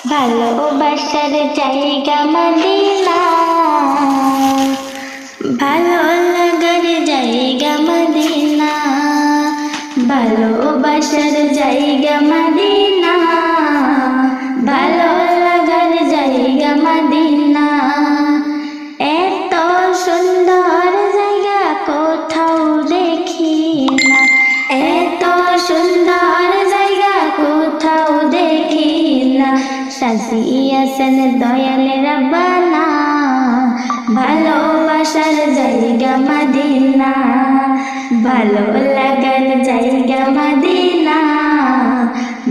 ভালোবাসার জায়গা মদিনা, ভালো লাগার জায়গা মদিনা, ভালোবাসার জায়গা মদিনা, ভালো লাগার জায়গা মদিনা। এত সুন্দর জায়গা কোথাও দেখি না, এত সুন্দর জায়গা কোথাও দেখি না। সাজিয়েছেন দয়াল রাব্বানা, ভালোবাসার জায়গা মদিনা, ভালো লাগার জায়গা মদিনা,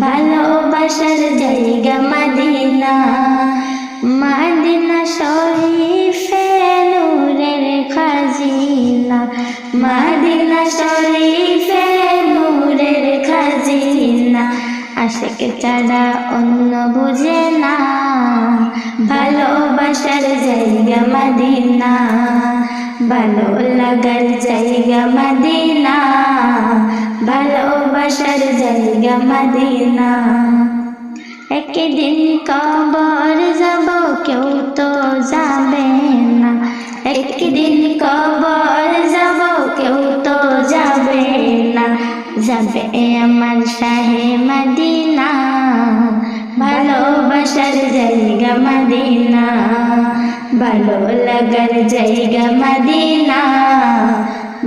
ভালোবাসার জায়গা মদিনা। মদিনা শরীফে নূরের খাজিনা, মদিনা শরীফে নূরের খাজিনা। আশিক ছাড়া অন্য বুঝে না, ভালোবাসার জায়গা মদিনা, ভালো লাগার জায়গা মদিনা, ভালোবাসার জায়গা মদিনা। একদিন কবর যাব কেউ তো যাবে না, একদিন কবর যাব কেউ তো যাবে না। যাবে আমার শাহে মদিনা, ভালোবাসার জায়গা মদিনা, ভালো লাগার জায়গা মদিনা,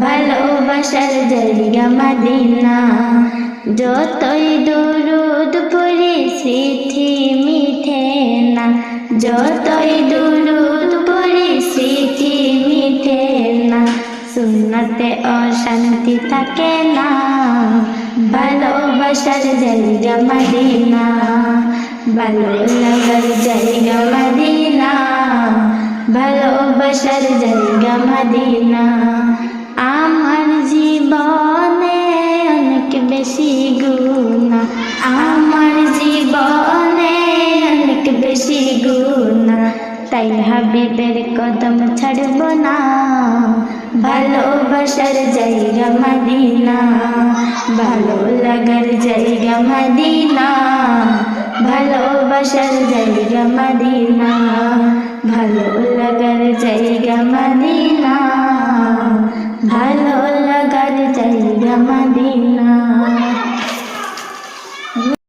ভালোবাসার জায়গা মদিনা। যতই দুরুদ পড়ি স্মৃতি মিঠে না, যতই দুরুদ পড়ি স্মৃতি মিঠে না। সুন্নতে অশান্তি থাকে না, ভালোবাসার জায়গা মদিনা, ভালো লাগার জায়গা মদিনা, ভালোবাসার জায়গা মদিনা। আমার জীবনে অনেক বেশি গুনাহ, আমার জীবনে অনেক বেশি গুনাহ, তাই হাবিবের কদম ছাড়ব না, ভালোবাসার জায়গা মদিনা, ভালো লাগার জায়গা মদিনা, ভালোবাসার জায়গা মদিনা, ভালো লাগার জায়গা মদিনা।